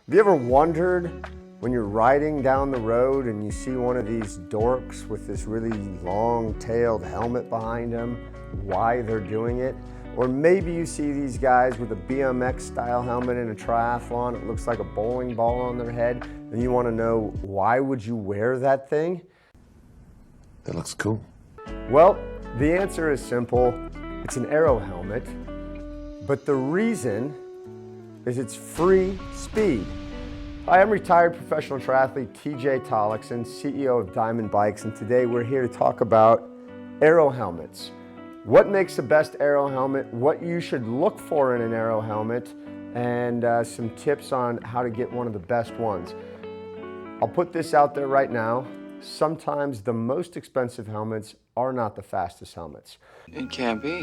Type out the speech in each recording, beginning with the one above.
Have you ever wondered when you're riding down the road and you see one of these dorks with this really long-tailed helmet behind them, why they're doing it? Or maybe you see these guys with a BMX-style helmet in a triathlon. It looks like a bowling ball on their head, and you want to know, why would you wear that thing? That looks cool. Well, the answer is simple. It's an Aero helmet, but the reason is it's free speed. Hi, I'm retired professional triathlete TJ Tollakson, CEO of Diamond Bikes, and today we're here to talk about Aero helmets. What makes the best Aero helmet, what you should look for in an Aero helmet, and some tips on how to get one of the best ones. I'll put this out there right now. Sometimes the most expensive helmets are not the fastest helmets. It can't be.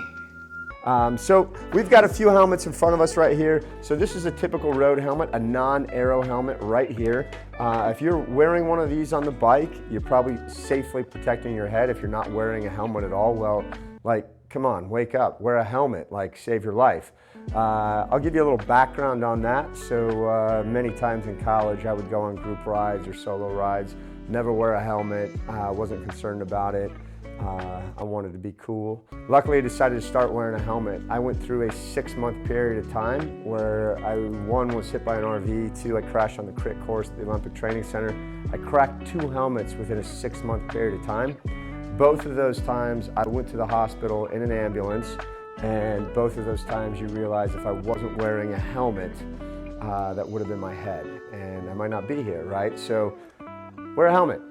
So we've got a few helmets in front of us right here. So this is a typical road helmet, a non-Aero helmet right here. If you're wearing one of these on the bike, you're probably safely protecting your head. If you're not wearing a helmet at all, well, like, come on, wake up, wear a helmet, like, save your life. I'll give you a little background on that. So many times in college, I would go on group rides or solo rides, never wear a helmet, wasn't concerned about it. I wanted to be cool. Luckily, I decided to start wearing a helmet. I went through a 6-month period of time where one, was hit by an RV, 2, I crashed on the crit course at the Olympic Training Center. I cracked 2 helmets within a 6-month period of time. Both of those times, I went to the hospital in an ambulance, and both of those times you realize if I wasn't wearing a helmet, that would have been my head, and I might not be here, right? So, wear a helmet.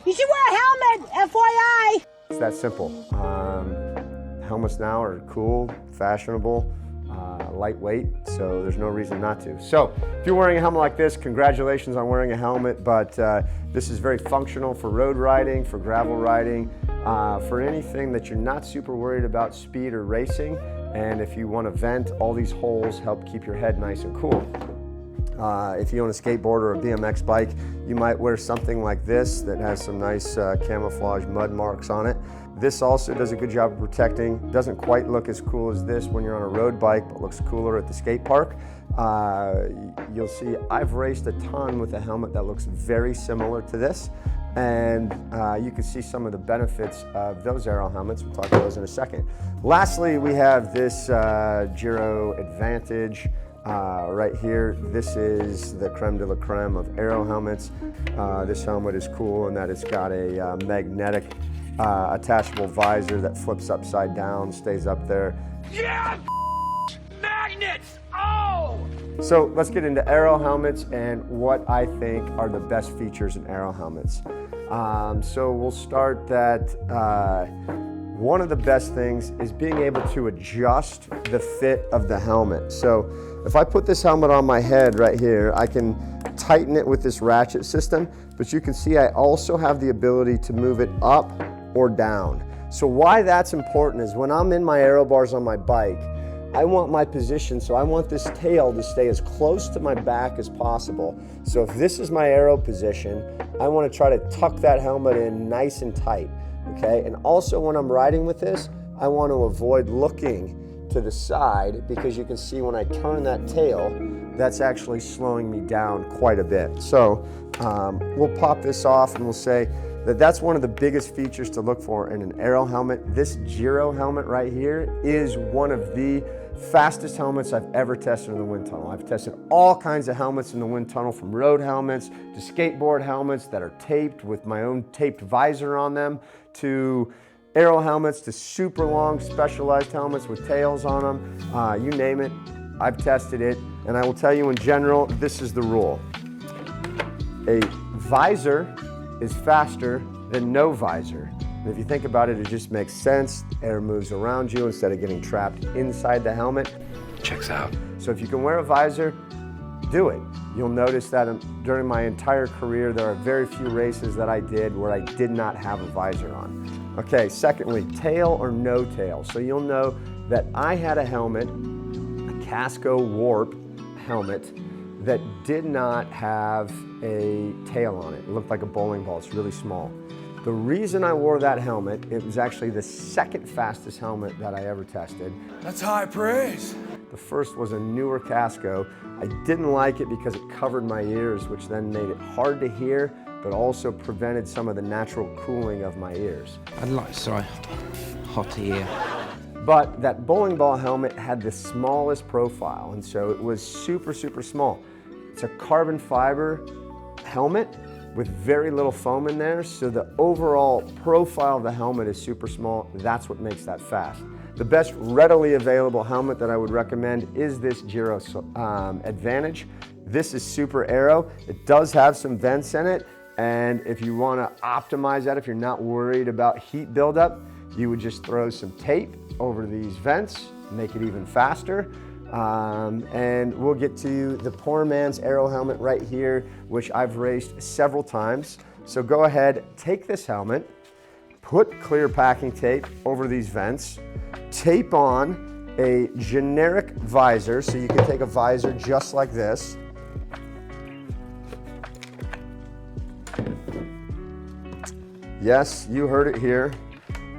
You should wear a helmet, FYI! It's that simple. Helmets now are cool, fashionable, lightweight, so there's no reason not to. So if you're wearing a helmet like this, congratulations on wearing a helmet, but this is very functional for road riding, for gravel riding, for anything that you're not super worried about speed or racing, and if you want to vent, all these holes help keep your head nice and cool. If you own a skateboard or a BMX bike, you might wear something like this that has some nice camouflage mud marks on it. This also does a good job of protecting. Doesn't quite look as cool as this when you're on a road bike, but looks cooler at the skate park. You'll see I've raced a ton with a helmet that looks very similar to this, and you can see some of the benefits of those Aero helmets. We'll talk about those in a second. Lastly, we have this Giro Advantage. Right here, this is the creme de la creme of Aero helmets. This helmet is cool in that it's got a magnetic attachable visor that flips upside down, stays up there. Yeah, magnets! Oh! So let's get into Aero helmets and what I think are the best features in Aero helmets. So we'll start that one of the best things is being able to adjust the fit of the helmet. So if I put this helmet on my head right here, I can tighten it with this ratchet system, but you can see I also have the ability to move it up or down. So why that's important is when I'm in my Aero bars on my bike, I want my position, so I want this tail to stay as close to my back as possible. So if this is my Aero position, I want to try to tuck that helmet in nice and tight, okay? And also when I'm riding with this, I want to avoid looking to the side because you can see when I turn that tail, that's actually slowing me down quite a bit. So we'll pop this off and we'll say that that's one of the biggest features to look for in an Aero helmet. This Giro helmet right here is one of the fastest helmets I've ever tested in the wind tunnel. I've tested all kinds of helmets in the wind tunnel, from road helmets to skateboard helmets that are taped with my own taped visor on them, to Aero helmets, to super long specialized helmets with tails on them. You name it, I've tested it, and I will tell you in general, this is the rule. A visor is faster than no visor. And if you think about it, it just makes sense. Air moves around you instead of getting trapped inside the helmet. Checks out. So if you can wear a visor, do it. You'll notice that during my entire career, there are very few races that I did where I did not have a visor on. Okay, secondly, tail or no tail. So you'll know that I had a helmet, a Casco Warp helmet, that did not have a tail on it. It looked like a bowling ball, it's really small. The reason I wore that helmet, it was actually the second fastest helmet that I ever tested. That's high praise. The first was a newer casco. I didn't like it because it covered my ears, which then made it hard to hear, but also prevented some of the natural cooling of my ears. Hot ear. But that bowling ball helmet had the smallest profile, and so it was super, super small. It's a carbon fiber helmet with very little foam in there, so the overall profile of the helmet is super small. That's what makes that fast. The best readily available helmet that I would recommend is this Giro Advantage. This is super Aero. It does have some vents in it, and if you want to optimize that, if you're not worried about heat buildup, you would just throw some tape over these vents, make it even faster. And we'll get to the poor man's Aero helmet right here, which I've raced several times. So go ahead, take this helmet, put clear packing tape over these vents, tape on a generic visor, so you can take a visor just like this. Yes, you heard it here.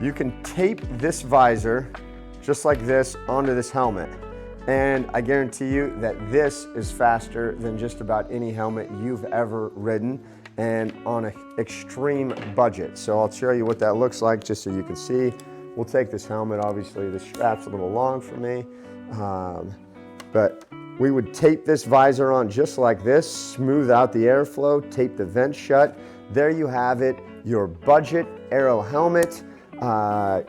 You can tape this visor just like this onto this helmet. And I guarantee you that this is faster than just about any helmet you've ever ridden, and on an extreme budget. So I'll show you what that looks like just so you can see. We'll take this helmet, obviously the strap's a little long for me, but we would tape this visor on just like this, smooth out the airflow, tape the vent shut. There you have it, your budget Aero helmet.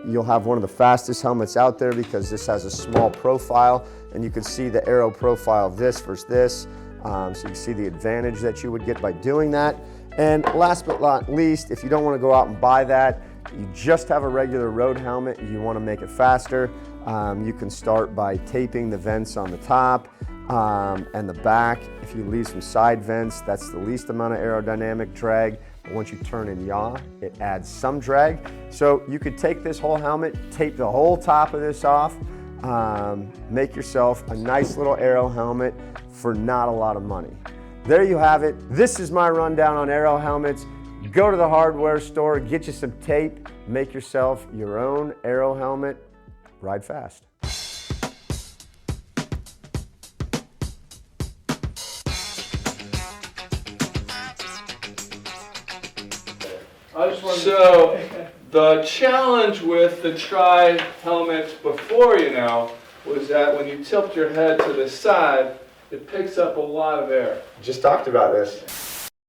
You'll have one of the fastest helmets out there because this has a small profile, and you can see the Aero profile of this versus this. So you can see the advantage that you would get by doing that. And last but not least, if you don't want to go out and buy that, you just have a regular road helmet, you want to make it faster, you can start by taping the vents on the top and the back. If you leave some side vents, that's the least amount of aerodynamic drag. But once you turn in yaw, it adds some drag. So you could take this whole helmet, tape the whole top of this off, make yourself a nice little Aero helmet for not a lot of money. There you have it. This is my rundown on Aero helmets. Go to the hardware store, get you some tape, make yourself your own Aero helmet, ride fast. So the challenge with the Tri helmets before, was that when you tilt your head to the side, it picks up a lot of air. Just talked about this.